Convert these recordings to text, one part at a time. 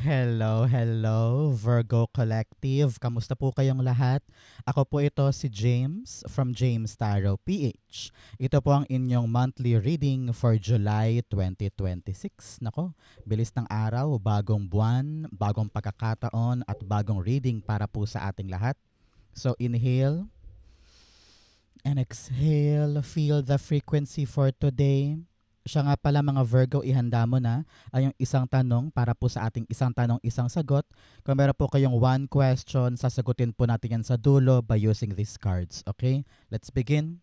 Hello, hello, Virgo Collective. Kamusta po kayong lahat? Ako po ito si James from James Tarot PH. Ito po ang inyong monthly reading for July 2026. Nako, bilis ng araw, bagong buwan, bagong pagkakataon at bagong reading para po sa ating lahat. So inhale and exhale. Feel the frequency for today. Siya nga pala mga Virgo, ihanda mo na ay yung isang tanong para po sa ating isang tanong, isang sagot. Kung meron po kayong one question, sasagutin po natin yan sa dulo by using these cards. Okay? Let's begin.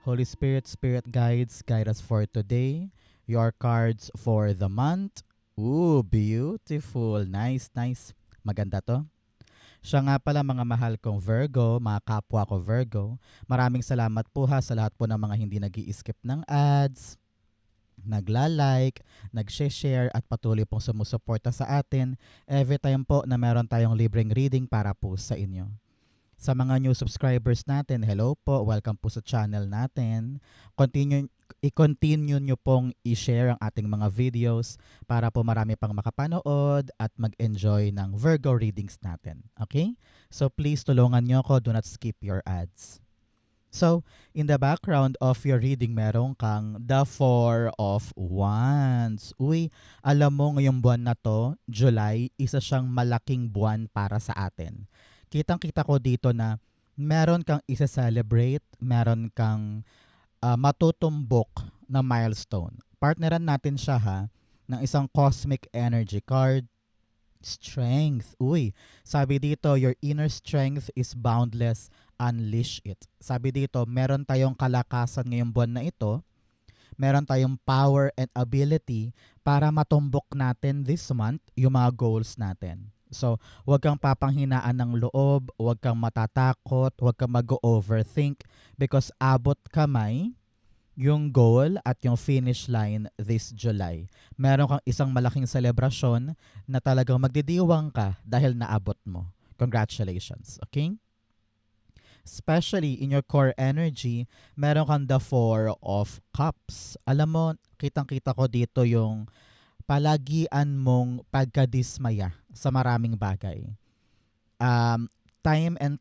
Holy Spirit, Spirit Guides, guide us for today. Your cards for the month. Ooh, beautiful. Nice, nice. Maganda to. Siya nga pala mga mahal kong Virgo, mga kapwa ko Virgo. Maraming salamat po ha sa lahat po ng mga hindi nag-i-skip ng ads, nagla-like, nag-share at patuloy pong sumusuporta sa atin every time po na meron tayong libreng reading para po sa inyo. Sa mga new subscribers natin, hello po, welcome po sa channel natin. I-continue nyo pong i-share ang ating mga videos para po marami pang makapanood at mag-enjoy ng Virgo readings natin. Okay? So please tulungan nyo ako, do not skip your ads. So, in the background of your reading, meron kang the Four of Wands. Uy, alam mo ngayong buwan na to, July, isa siyang malaking buwan para sa atin. Kitang-kita ko dito na meron kang isa-celebrate, meron kang matutumbok na milestone. Partneran natin siya ha, ng isang cosmic energy card, strength. Uy, sabi dito, your inner strength is boundless, unleash it. Sabi dito, meron tayong kalakasan ngayong buwan na ito, meron tayong power and ability para matumbok natin this month yung mga goals natin. So, huwag kang papanghinaan ng loob, huwag kang matatakot, huwag kang mag-overthink because abot kamay yung goal at yung finish line this July. Meron kang isang malaking selebrasyon na talagang magdidiwang ka dahil naabot mo. Congratulations, okay? Especially in your core energy, meron kang the Four of Cups. Alam mo, kitang-kita ko dito yung palagian mong pagkadismaya sa maraming bagay. Time and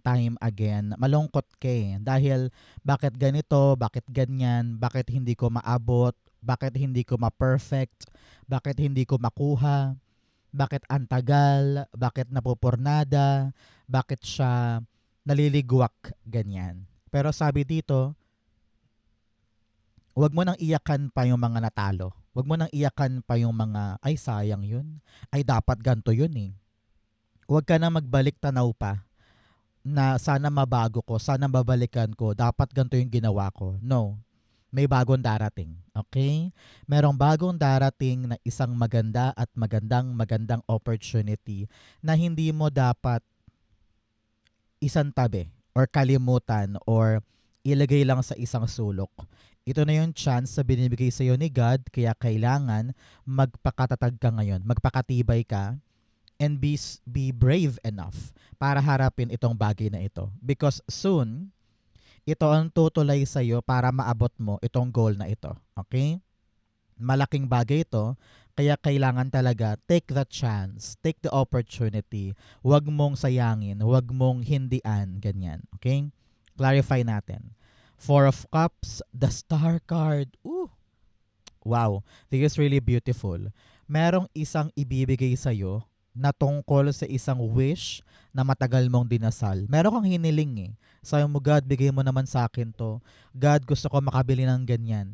time again, malungkot ka dahil bakit ganito, bakit ganyan, bakit hindi ko maabot, bakit hindi ko ma-perfect, bakit hindi ko makuha, bakit antagal, bakit napupurnada, bakit siya naliligwak, ganyan. Pero sabi dito, wag mo nang iyakan pa yung mga natalo. Wag mo nang iyakan pa yung mga, ay sayang yun. Ay dapat ganto yun eh. Wag ka na magbalik tanaw pa na sana mabago ko, sana mabalikan ko, dapat ganito yung ginawa ko. No, may bagong darating. Okay? Merong bagong darating na isang maganda at magandang opportunity na hindi mo dapat isantabi or kalimutan or ilagay lang sa isang sulok. Ito na yung chance na binibigay sa iyo ni God, kaya kailangan magpakatatag ka ngayon, magpakatibay ka, and be brave enough para harapin itong bagay na ito. Because soon, ito ang tutulay sa iyo para maabot mo itong goal na ito. Okay? Malaking bagay ito, kaya kailangan talaga take the chance, take the opportunity. Huwag mong sayangin, huwag mong hindian, ganyan. Okay? Clarify natin. Four of Cups, the Star card. Ooh! Wow, this is really beautiful. Merong isang ibibigay sa'yo na tungkol sa isang wish na matagal mong dinasal. Meron kang hiniling eh. Sabi mo, God, bigay mo naman sa akin to. God, gusto ko makabili ng ganyan.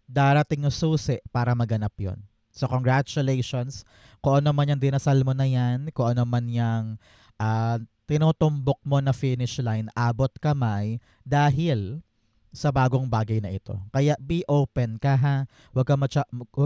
Darating yung susi para maganap yon. So congratulations. Kung ano man yung dinasal mo na yan, kung ano man yung tinutumbok mo na finish line, abot kamay dahil sa bagong bagay na ito. Kaya be open ka ha. Huwag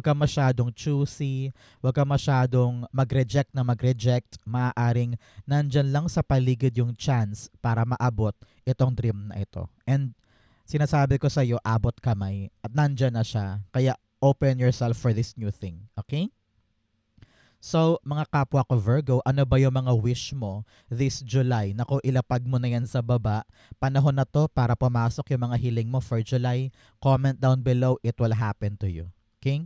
ka masyadong choosy. Huwag ka masyadong mag-reject na mag-reject. Maaaring nandyan lang sa paligid yung chance para maabot itong dream na ito. And sinasabi ko sa iyo, abot kamay at nandyan na siya. Kaya open yourself for this new thing. Okay? So, mga kapwa ko Virgo, ano ba yung mga wish mo this July? Naku, ilapag mo na yan sa baba. Panahon na to para pumasok yung mga hiling mo for July. Comment down below, it will happen to you. Okay?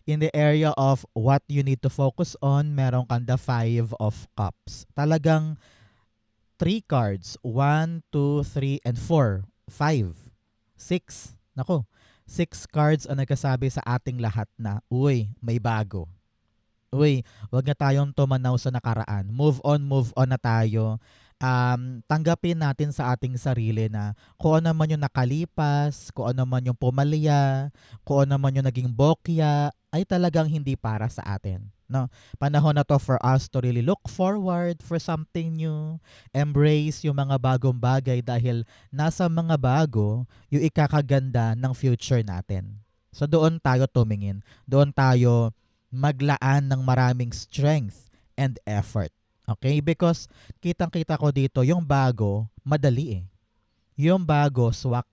In the area of what you need to focus on, meron kang the Five of Cups. Talagang three cards. 1, 2, 3, and 4. 5. 6. Nako. 6 cards ang nagkasabi sa ating lahat na, uy, may bago. Uy, wag na tayong tumanaw sa nakaraan. Move on na tayo. Tanggapin natin sa ating sarili na kung ano man yung nakalipas, kung ano man yung pumalya, kung ano man yung naging bokya, ay talagang hindi para sa atin. No? Panahon na to for us to really look forward for something new, embrace yung mga bagong bagay dahil nasa mga bago yung ikakaganda ng future natin. So doon tayo tumingin, doon tayo maglaan ng maraming strength and effort. Okay? Because kitang-kita ko dito, yung bago, madali eh. Yung bago, swak.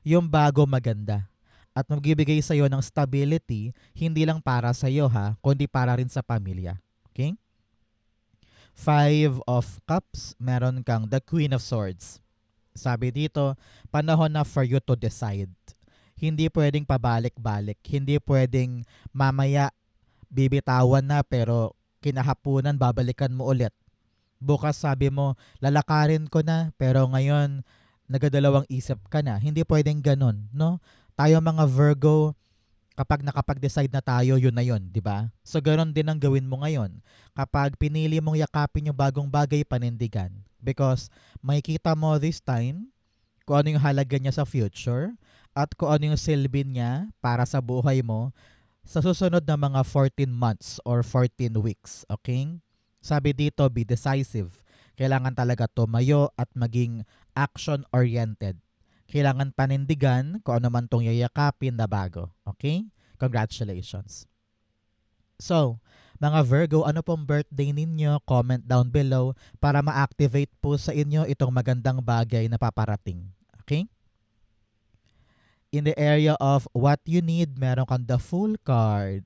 Yung bago, maganda. At magbibigay sa'yo ng stability, hindi lang para sa'yo ha, kundi para rin sa pamilya. Okay? 5 of Cups, meron kang the Queen of Swords. Sabi dito, panahon na for you to decide. Hindi pwedeng pabalik-balik. Hindi pwedeng mamaya bibitawan na pero kinahapunan babalikan mo ulit. Bukas sabi mo, lalakarin ko na pero ngayon nagadalawang isip ka na. Hindi pwedeng ganun, no? Tayo mga Virgo, kapag nakapag-decide na tayo, yun na yun, di ba? So ganun din ang gawin mo ngayon. Kapag pinili mong yakapin yung bagong bagay, panindigan. Because makikita mo this time kung ano yung halaga niya sa future at kung ano yung silbi niya para sa buhay mo sa susunod na mga 14 months or 14 weeks. Okay? Sabi dito, be decisive. Kailangan talaga tumayo at maging action-oriented. Kailangan panindigan kung ano man tong yayakapin na bago. Okay? Congratulations. So, mga Virgo, ano pong birthday ninyo? Comment down below para ma-activate po sa inyo itong magandang bagay na paparating. Okay? In the area of what you need, meron kang the Fool card.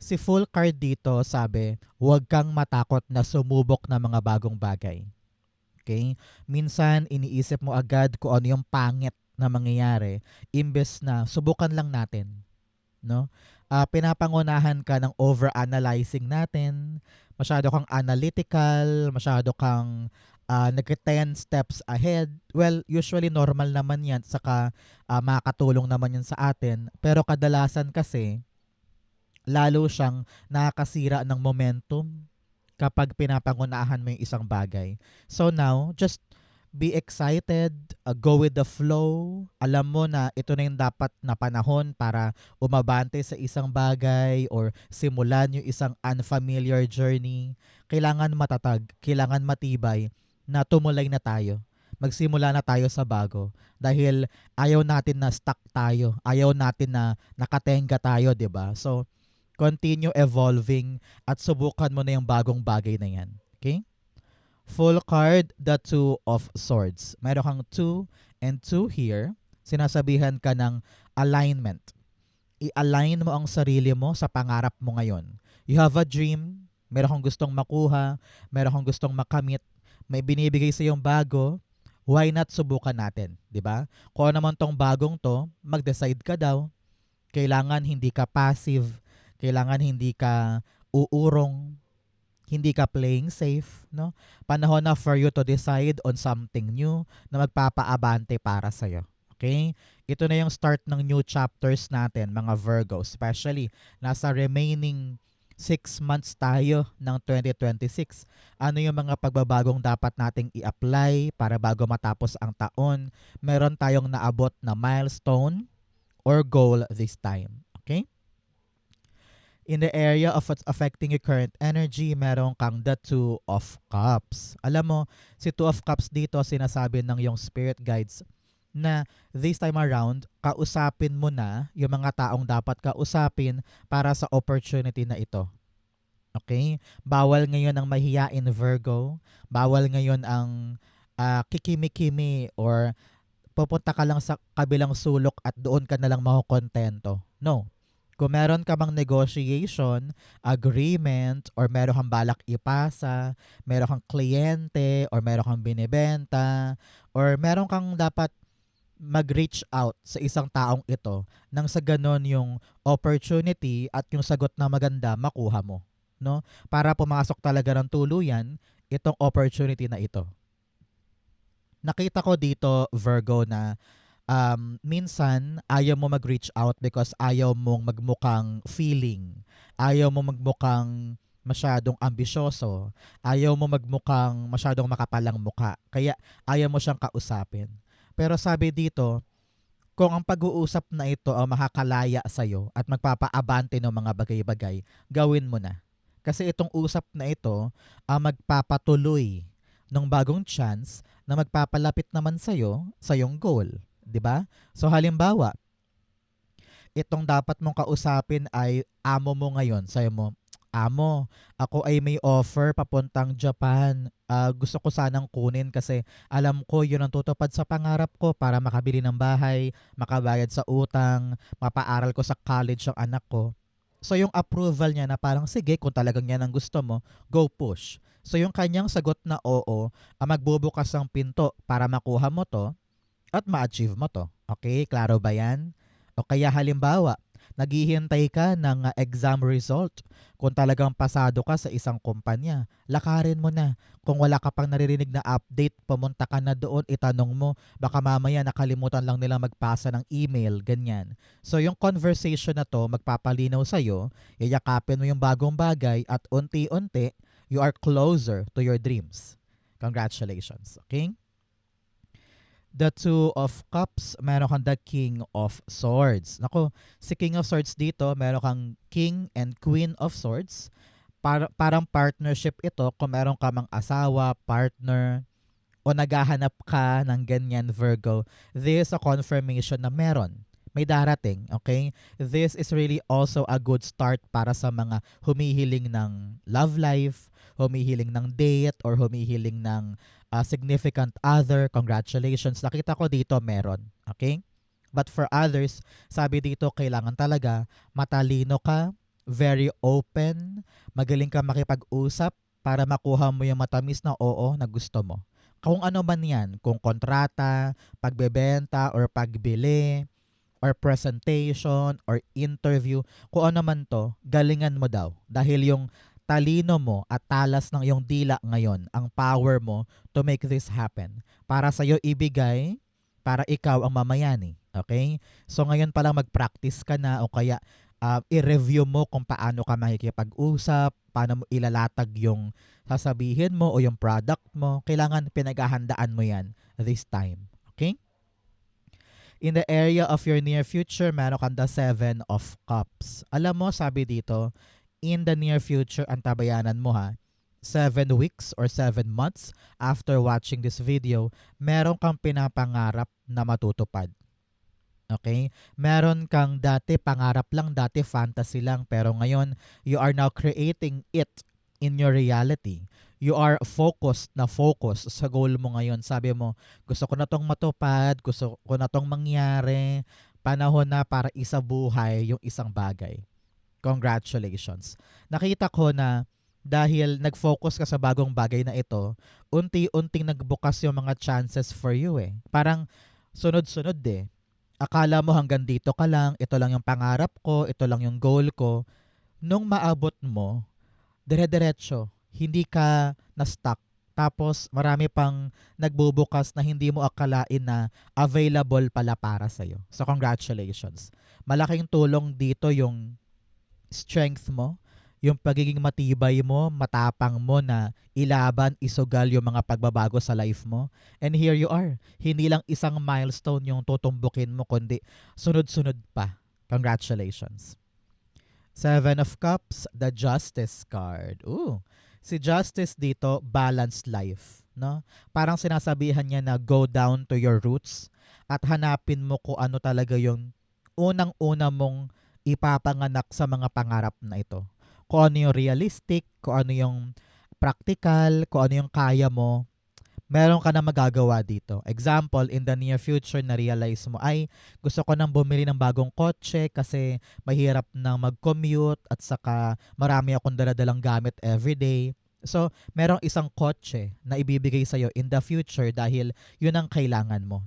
Si Fool card dito, sabi, huwag kang matakot na sumubok ng mga bagong bagay. Okay? Minsan, iniisip mo agad kung ano yung pangit na mangyayari, imbes na subukan lang natin. No? Pinapangunahan ka ng over-analyzing natin, masyado kang analytical, masyado kang nag-10 steps ahead. Well, usually normal naman yan, saka makakatulong naman yan sa atin. Pero kadalasan kasi, lalo siyang nakakasira ng momentum kapag pinapangunahan mo yung isang bagay. So now, just be excited, go with the flow. Alam mo na ito na yung dapat na panahon para umabante sa isang bagay or simulan yung isang unfamiliar journey. Kailangan matatag, kailangan matibay na tumulay na tayo. Magsimula na tayo sa bago. Dahil ayaw natin na stuck tayo. Ayaw natin na nakatenga tayo, 'di ba? So, continue evolving at subukan mo na yung bagong bagay na yan. Okay? Full card, the Two of Swords. Meron kang 2 and 2 here. Sinasabihan ka ng alignment. I-align mo ang sarili mo sa pangarap mo ngayon. You have a dream, meron kang gustong makuha, meron kang gustong makamit, may binibigay sa iyong bago, why not subukan natin, 'di ba? Kung ano naman tong bagong to, mag-decide ka daw. Kailangan hindi ka passive, kailangan hindi ka uurong, hindi ka playing safe, no? Panahon na for you to decide on something new na magpapaabante para sa iyo. Okay? Ito na yung start ng new chapters natin, mga Virgo, especially nasa remaining 6 months tayo ng 2026. Ano yung mga pagbabagong dapat nating i-apply para bago matapos ang taon? Meron tayong naabot na milestone or goal this time. Okay? In the area of what's affecting your current energy, meron kang the Two of Cups. Alam mo, si Two of Cups dito, sinasabi ng yung spirit guides na this time around, kausapin mo na yung mga taong dapat kausapin para sa opportunity na ito. Okay? Bawal ngayon ang mahiyain, Virgo. Bawal ngayon ang kikimi-kimi or pupunta ka lang sa kabilang sulok at doon ka na lang makukontento. No. Kung meron ka mang negotiation, agreement, or meron kang balak ipasa, meron kang kliyente, or meron kang binibenta, or meron kang dapat mag-reach out sa isang taong ito nang sa ganon yung opportunity at yung sagot na maganda makuha mo, no? Para pumasok talaga ng tuluyan itong opportunity na ito. Nakita ko dito, Virgo, na minsan ayaw mo mag-reach out because ayaw mong magmukhang feeling. Ayaw mo magmukhang masyadong ambisyoso. Ayaw mo magmukhang masyadong makapalang muka. Kaya ayaw mo siyang kausapin. Pero sabi dito, kung ang pag-uusap na ito ang makakalaya sa'yo at magpapaabante ng mga bagay-bagay, gawin mo na. Kasi itong usap na ito ang magpapatuloy ng bagong chance na magpapalapit naman sa'yo sa iyong goal. 'Di ba? So halimbawa, itong dapat mong kausapin ay amo mo ngayon. Sabi mo, "Amo, ako ay may offer papuntang Japan. Gusto ko sanang kunin kasi alam ko yun ang tutupad sa pangarap ko para makabili ng bahay, makabayad sa utang, mapaaral ko sa college ang anak ko." So yung approval niya na parang sige, kung talagang yan ang gusto mo, go push. So yung kanyang sagot na oo, ang magbubukas ng pinto para makuha mo to at ma-achieve mo to. Okay? Klaro ba yan? O kaya halimbawa, naghihintay ka ng exam result. Kung talagang pasado ka sa isang kumpanya, lakarin mo na. Kung wala ka pang naririnig na update, pumunta ka na doon, itanong mo. Baka mamaya nakalimutan lang nila magpasa ng email, ganyan. So yung conversation na to, magpapalinaw sa'yo, yayakapin mo yung bagong bagay at unti-unti, you are closer to your dreams. Congratulations. Okay? The Two of Cups, meron kang the King of Swords. Nako, si King of Swords dito, meron kang King and Queen of Swords. Parang partnership ito kung meron ka mang asawa, partner, o naghahanap ka ng ganyan, Virgo. This is a confirmation na meron. May darating, okay? This is really also a good start para sa mga humihiling ng love life, humihiling ng date, or humihiling ng significant other. Congratulations. Nakita ko dito meron, okay? But for others, sabi dito kailangan talaga matalino ka, very open, magaling ka makipag-usap para makuha mo yung matamis na oo na gusto mo. Kung ano man yan, kung kontrata, pagbebenta, or pagbili, or presentation, or interview, kung ano man to, galingan mo daw. Dahil yung talino mo at talas ng iyong dila ngayon, ang power mo to make this happen. Para sa'yo ibigay, para ikaw ang mamayani. Okay? So ngayon pa lang mag-practice ka na o kaya i-review mo kung paano ka makikipag-usap, paano mo ilalatag yung sasabihin mo o yung product mo. Kailangan pinaghahandaan mo yan this time. Okay? In the area of your near future, meron kang the Seven of Cups. Alam mo, sabi dito, in the near future, antabayanan mo ha, 7 weeks or 7 months after watching this video, meron kang pinapangarap na matutupad. Okay? Meron kang dati pangarap lang, dati fantasy lang, pero ngayon, you are now creating it in your reality. You are focused sa goal mo ngayon. Sabi mo, gusto ko na tong matupad, gusto ko na tong mangyari, panahon na para isabuhay yung isang bagay. Congratulations. Nakita ko na dahil nag-focus ka sa bagong bagay na ito, unti-unting nagbukas yung mga chances for you eh. Parang sunod-sunod eh. Akala mo hanggang dito ka lang, ito lang yung pangarap ko, ito lang yung goal ko. Nung maabot mo, dire-diretso, hindi ka na-stuck. Tapos marami pang nagbubukas na hindi mo akalain na available pala para sa'yo. So congratulations. Malaking tulong dito yung strength mo, yung pagiging matibay mo, matapang mo na ilaban, isugal yung mga pagbabago sa life mo. And here you are. Hindi lang isang milestone yung tutumbukin mo, kundi sunod-sunod pa. Congratulations. Seven of Cups, the Justice card. Ooh, si Justice dito, balanced life. No? Parang sinasabihan niya na go down to your roots at hanapin mo kung ano talaga yung unang-una mong ipapanganak sa mga pangarap na ito. Kung ano yung realistic, kung ano yung practical, kung ano yung kaya mo, meron ka na magagawa dito. Example, in the near future, na-realize mo, ay, gusto ko nang bumili ng bagong kotse kasi mahirap nang mag-commute at saka marami akong daladalang gamit everyday. So, merong isang kotse na ibibigay sa'yo in the future dahil yun ang kailangan mo.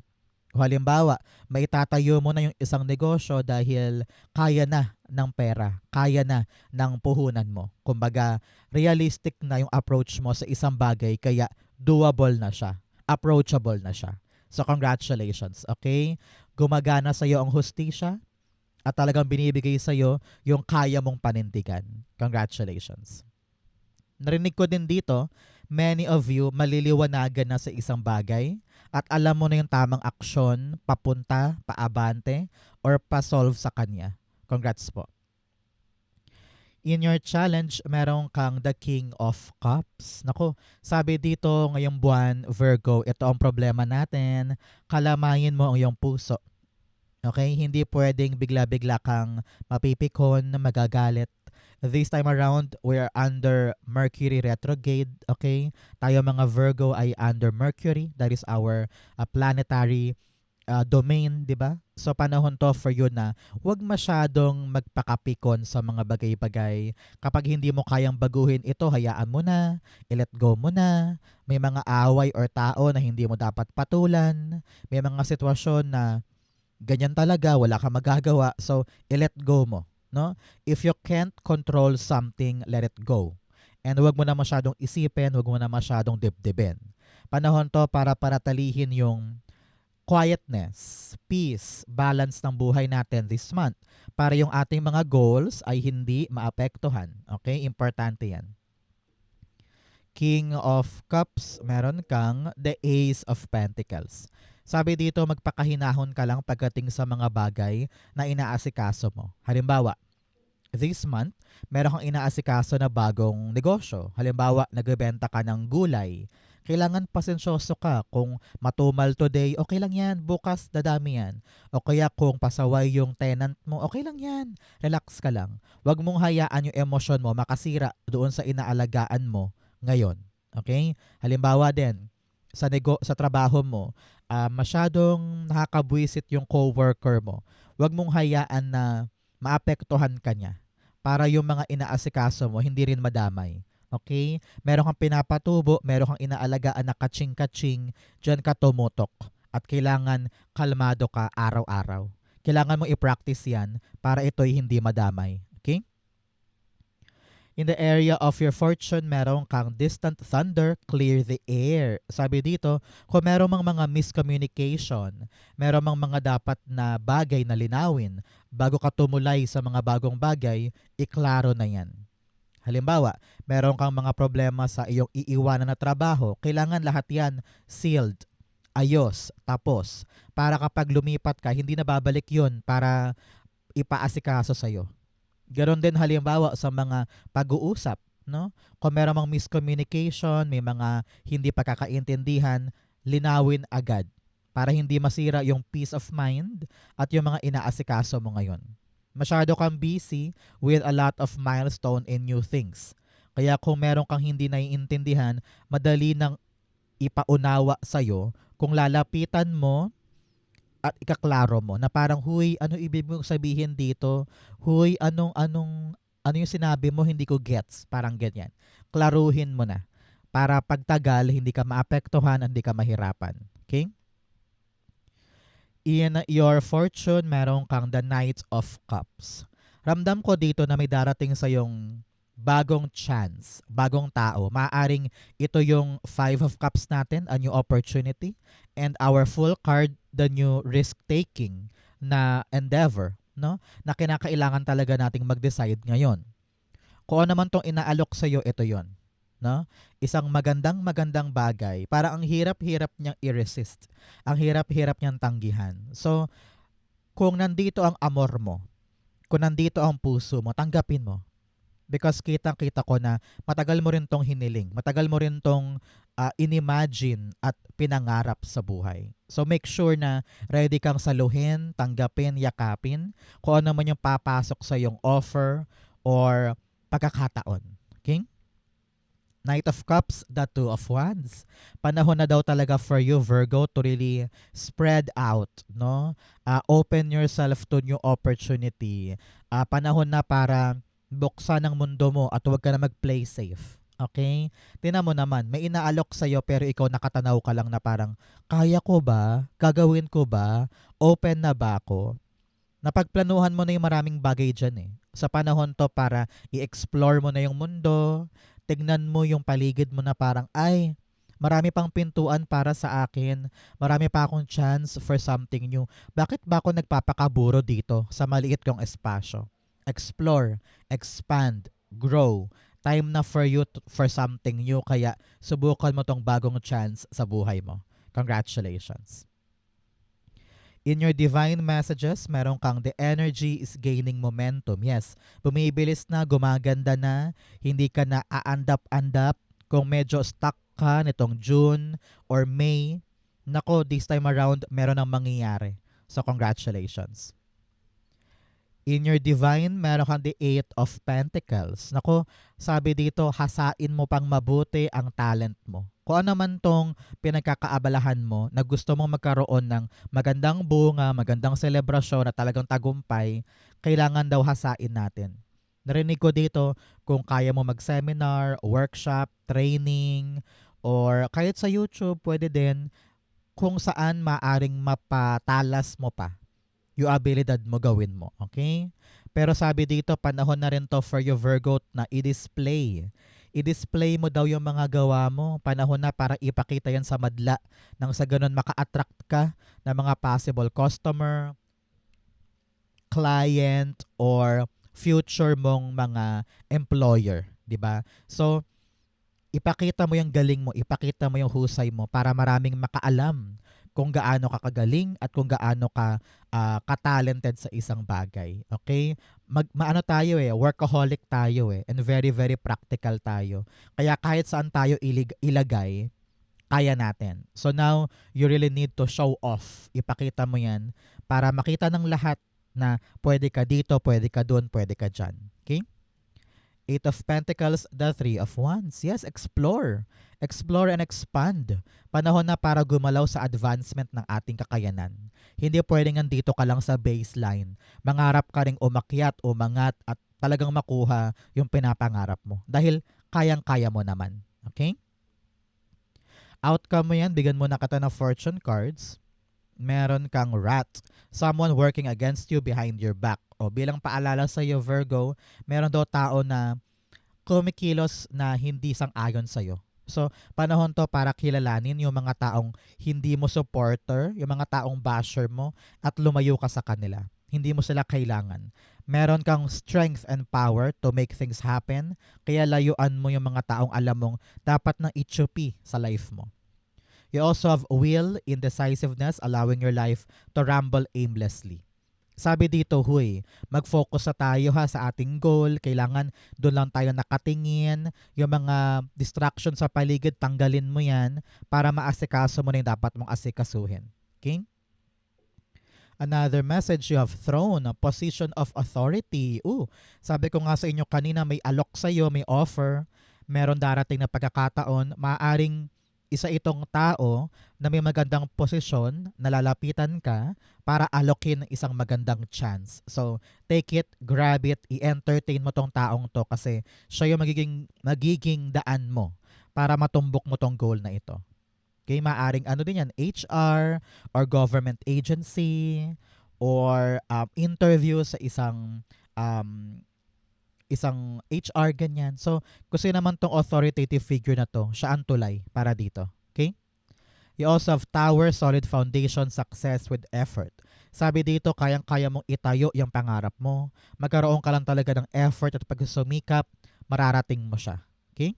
Halimbawa, maitatayo mo na yung isang negosyo dahil kaya na ng pera, kaya na ng puhunan mo. Kumbaga, realistic na yung approach mo sa isang bagay kaya doable na siya, approachable na siya. So congratulations, okay? Gumagana sa iyo ang hustisya at talagang binibigay sa iyo yung kaya mong panindigan. Congratulations. Narinig ko din dito, many of you maliliwanagan na sa isang bagay at alam mo na yung tamang aksyon, papunta, paabante, or pa-solve sa kanya. Congrats po. In your challenge, meron kang the King of Cups. Nako, sabi dito ngayong buwan, Virgo, ito ang problema natin. Kalamayin mo ang iyong puso. Okay? Hindi pwedeng bigla-bigla kang mapipikon, magagalit. This time around, we are under Mercury retrograde. Okay? Tayo mga Virgo ay under Mercury. That is our planetary domain, di ba? So panahon to for you na huwag masyadong magpakapikon sa mga bagay-bagay. Kapag hindi mo kayang baguhin ito, hayaan mo na, i-let go mo na. May mga away or tao na hindi mo dapat patulan. May mga sitwasyon na ganyan talaga, wala kang magagawa. So i-let go mo, no? If you can't control something, let it go. And huwag mo na masyadong isipin, huwag mo na masyadong dibdibin. Panahon to para paratalihin yung quietness, peace, balance ng buhay natin this month para yung ating mga goals ay hindi maapektuhan. Okay? Importante yan. King of Cups, meron kang the Ace of Pentacles. Sabi dito, magpakahinahon ka lang pagdating sa mga bagay na inaasikaso mo. Halimbawa, this month, meron kang inaasikaso na bagong negosyo. Halimbawa, nagbebenta ka ng gulay. Kailangan pasensyoso ka. Kung matumal today, okay lang yan. Bukas, dadami yan. O kaya kung pasaway yung tenant mo, okay lang yan. Relax ka lang. Huwag mong hayaan yung emosyon mo makasira doon sa inaalagaan mo ngayon. Okay? Halimbawa din, sa trabaho mo, masyadong nakakabwisit yung coworker mo. Huwag mong hayaan na maapektuhan ka niya para yung mga inaasikaso mo hindi rin madamay. Okay? Meron kang pinapatubo, meron kang inaalagaan na kaching-kaching, dyan ka tumutok. At kailangan kalmado ka araw-araw. Kailangan mo i-practice yan para ito'y hindi madamay. Okay? In the area of your fortune, meron kang distant thunder, clear the air. Sabi dito, kung meron mang mga miscommunication, meron mang mga dapat na bagay na linawin, bago ka tumulay sa mga bagong bagay, iklaro na yan. Halimbawa, meron kang mga problema sa iyong iiwanan na trabaho, kailangan lahat yan sealed, ayos, tapos. Para kapag lumipat ka, hindi na babalik yun para ipaasikaso sa'yo. Ganon din halimbawa sa mga pag-uusap, no? Kung meron mang miscommunication, may mga hindi pagkakaintindihan, linawin agad para hindi masira yung peace of mind at yung mga inaasikaso mo ngayon. Masyado kang busy with a lot of milestone and new things. Kaya kung meron kang hindi naiintindihan, madali nang ipaunawa sa'yo kung lalapitan mo at ikaklaro mo na parang, huy, ano ibig mong sabihin dito? Huy, ano yung sinabi mo, hindi ko gets. Parang ganyan. Klaruhin mo na para pagtagal, hindi ka maapektuhan, hindi ka mahirapan. Okay? In your fortune, meron kang the Knight of Cups. Ramdam ko dito na may darating sa yung bagong chance, bagong tao. Maaring ito yung Five of Cups natin, a new opportunity. And our full card, the new risk-taking na endeavor, no? Na kinakailangan talaga nating mag-decide ngayon. Kung ano naman tong inaalok sa'yo, ito yon, no? Isang magandang bagay. Para ang hirap-hirap niyang i-resist. Ang hirap-hirap niyang tanggihan. So, kung nandito ang amor mo, kung nandito ang puso mo, tanggapin mo. Because kitang-kita ko na matagal mo rin tong hiniling. Matagal mo rin tong inimagine at pinangarap sa buhay. So make sure na ready kang saluhin, tanggapin, yakapin kung ano man yung papasok sa yung offer or pagkakataon. Okay? Knight of Cups, the Two of Wands. Panahon na daw talaga for you, Virgo, to really spread out, no? Open yourself to new opportunity. Panahon na para buksan ang mundo mo at huwag ka na mag-play safe. Okay? Tingnan mo naman, may inaalok sa'yo pero ikaw nakatanaw ka lang na parang, kaya ko ba? Gagawin ko ba? Open na ba ako? Napagplanuhan mo na yung maraming bagay dyan eh. Sa panahon to para i-explore mo na yung mundo, tignan mo yung paligid mo na parang, ay, marami pang pintuan para sa akin, marami pa akong chance for something new. Bakit ba ako nagpapakaburo dito sa maliit kong espasyo? Explore, expand, grow. Time na for you for something new, kaya subukan mo tong bagong chance sa buhay mo. Congratulations. In your divine messages, meron kang the energy is gaining momentum. Yes, bumibilis na, gumaganda na, hindi ka na aandap-andap. Kung medyo stuck ka nitong June or May, nako, this time around, meron ang mangyayari. So, congratulations. In your divine, meron kang the Eight of Pentacles. Nako, sabi dito, hasain mo pang mabuti ang talent mo. Kung ano man tong pinagkakaabalahan mo na gusto mong magkaroon ng magandang bunga, magandang selebrasyon na talagang tagumpay, kailangan daw hasain natin. Narinig ko dito kung kaya mo mag-seminar, workshop, training, or kahit sa YouTube, pwede din kung saan maaring mapatalas mo pa yung abilidad mo gawin mo. Okay? Pero sabi dito, panahon na rin to for your Virgo na i-display. I-display mo daw yung mga gawa mo. Panahon na para ipakita yan sa madla nang sa ganun maka-attract ka ng mga possible customer, client, or future mong mga employer. 'Di ba? So, ipakita mo yung galing mo, ipakita mo yung husay mo para maraming makaalam kung gaano ka kagaling at kung gaano ka ka-talented sa isang bagay. Okay? Maano tayo eh, workaholic tayo eh, and very very practical tayo. Kaya kahit saan tayo ilagay, kaya natin. So now, you really need to show off. Ipakita mo yan para makita ng lahat na pwede ka dito, pwede ka doon, pwede ka dyan. Okay? Eight of Pentacles, the Three of Wands. Yes, explore. Explore and expand. Panahon na para gumalaw sa advancement ng ating kakayanan. Hindi pwedeng nandito ka lang sa baseline. Mangarap ka ring umakyat, umangat at talagang makuha yung pinapangarap mo. Dahil kayang-kaya mo naman. Okay? Outcome mo yan, bigyan mo na kita ng fortune cards. Meron kang rat. Someone working against you behind your back. O bilang paalala sa iyo, Virgo, meron daw tao na kumikilos na hindi sang-ayon sa iyo. So, panahon to para kilalanin yung mga taong hindi mo supporter, yung mga taong basher mo, at lumayo ka sa kanila. Hindi mo sila kailangan. Meron kang strength and power to make things happen, kaya layuan mo yung mga taong alam mong dapat nang itsupi sa life mo. You also have will, indecisiveness, allowing your life to ramble aimlessly. Sabi dito, huy, mag-focus na tayo ha sa ating goal. Kailangan doon lang tayo nakatingin. Yung mga distraction sa paligid, tanggalin mo yan para maasikaso mo na yung dapat mong asikasuhin. Okay? Another message, you have throne, a position of authority. Sabi ko nga sa inyo kanina, may alok sa'yo, may offer. Meron darating na pagkakataon, maaring isa itong tao na may magandang posisyon, nalalapitan ka para alokin isang magandang chance. So, take it, grab it, i-entertain mo tong taong to kasi siya yung magiging daan mo para matumbok mo tong goal na ito. Okay, maaring ano din yan, HR or government agency or interview sa isang HR ganyan. So, kasi naman tong authoritative figure na to, siya ang tulay para dito. Okay? You also have tower, solid foundation, success with effort. Sabi dito, kayang-kaya mong itayo yung pangarap mo. Magkaroon ka lang talaga ng effort at pagsumikap, mararating mo siya. Okay?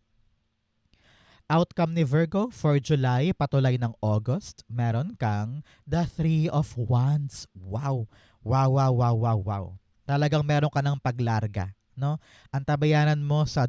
Outcome ni Virgo for July, patulay ng August, meron kang the Three of Wands. Wow! Wow, wow, wow, wow, wow. Talagang meron ka ng paglarga. No? Ang tabayanan mo sa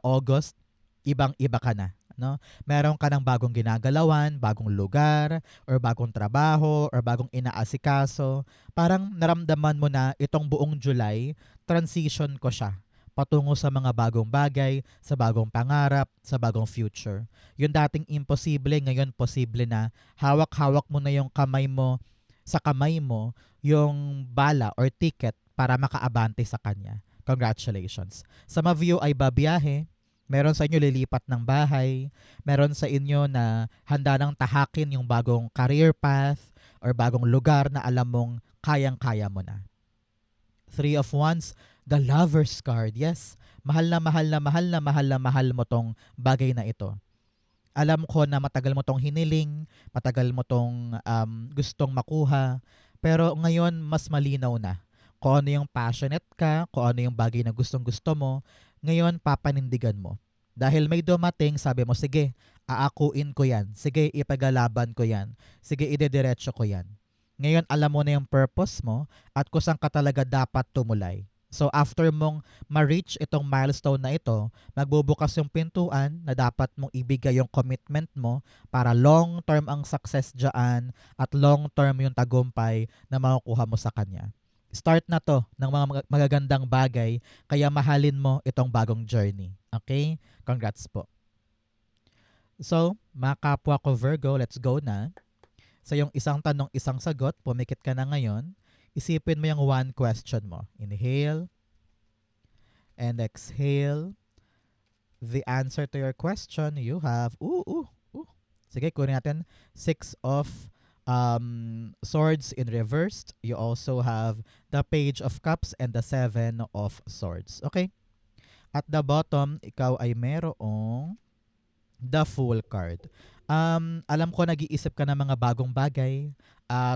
August, ibang-iba ka na, no? Meron ka ng bagong ginagalawan, bagong lugar, or bagong trabaho, or bagong inaasikaso. Parang naramdaman mo na itong buong July, transition ko siya patungo sa mga bagong bagay, sa bagong pangarap, sa bagong future. Yung dating imposible, ngayon posible na. Hawak-hawak mo na yung kamay mo, sa kamay mo, yung bala or ticket para makaabante sa kanya. Congratulations. Some of you ay babiyahe, Meron sa inyo lilipat ng bahay. Meron sa inyo na handa ng tahakin yung bagong career path or bagong lugar na alam mong kayang-kaya mo na. Three of Wands, the Lover's card. Yes, mahal na mahal na mahal na mahal na mahal mo tong bagay na ito. Alam ko na matagal mo tong hiniling, matagal mo tong gustong makuha, pero ngayon mas malinaw na kung ano yung passionate ka, kung ano yung bagay na gustong gusto mo, ngayon papanindigan mo. Dahil may dumating, sabi mo, sige, aakuin ko yan. Sige, ipagalaban ko yan. Sige, idediretso ko yan. Ngayon, alam mo na yung purpose mo at kung saan ka talaga dapat tumulay. So after mong ma-reach itong milestone na ito, magbubukas yung pintuan na dapat mong ibigay yung commitment mo para long-term ang success dyan at long-term yung tagumpay na makukuha mo sa kanya. Start na to ng mga magagandang bagay kaya mahalin mo itong bagong journey. Okay? Congrats po. So, mga kapwa ko Virgo, let's go na. Sa yung isang tanong, isang sagot, pumikit ka na ngayon. Isipin mo yung one question mo. Inhale and exhale. The answer to your question, you have, sige, kunin natin 6 of swords in reversed. You also have the page of cups and the 7 of swords. Okay? At the bottom, ikaw ay merong the Fool card. Alam ko nag-iisip ka ng mga bagong bagay,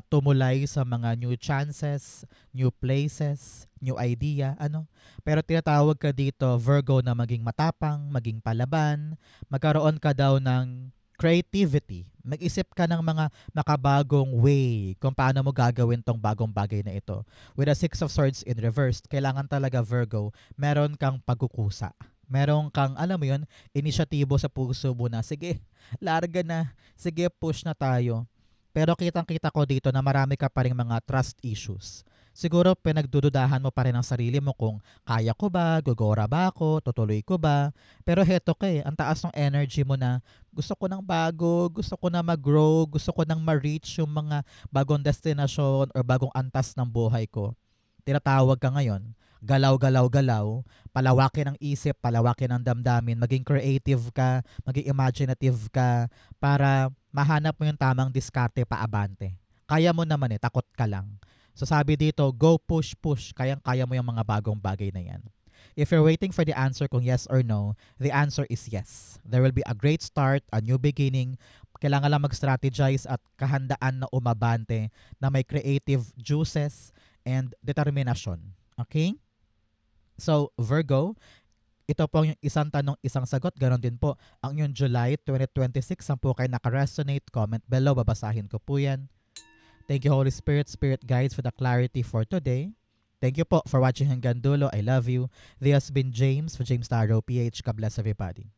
tumulay sa mga new chances, new places, new idea, ano. Pero tinatawag ka dito, Virgo, na maging matapang, maging palaban, magkaroon ka daw ng creativity. Mag-isip ka ng mga makabagong way kung paano mo gagawin tong bagong bagay na ito. With the 6 of Swords in reversed, kailangan talaga, Virgo, meron kang pagkukusa. Meron kang, alam mo yun, inisyatibo sa puso mo na, sige, larga na, sige, push na tayo. Pero kitang-kita ko dito na marami ka pa rin mga trust issues. Siguro pinagdududahan mo pa rin ang sarili mo kung kaya ko ba, gugora ba ako, tutuloy ko ba. Pero heto ka ang taas ng energy mo na gusto ko ng bago, gusto ko na mag-grow, gusto ko nang ma-reach yung mga bagong destinasyon or bagong antas ng buhay ko. Tinatawag ka ngayon, galaw-galaw-galaw, palawakin ang isip, palawakin ang damdamin, maging creative ka, maging imaginative ka para mahanap mo yung tamang diskarte paabante. Kaya mo naman takot ka lang. So sabi dito, go push, kayang-kaya mo yung mga bagong bagay na yan. If you're waiting for the answer kung yes or no, the answer is yes. There will be a great start, a new beginning. Kailangan lang mag-strategize at kahandaan na umabante na may creative juices and determinasyon. Okay? So, Virgo, ito po yung isang tanong, isang sagot. Ganon din po ang yung July 2026. Saan po kayo naka-resonate? Comment below. Babasahin ko po yan. Thank you, Holy Spirit, Spirit Guides, for the clarity for today. Thank you po for watching hanggang dulo. I love you. This has been James for James Tarot PH. God bless everybody.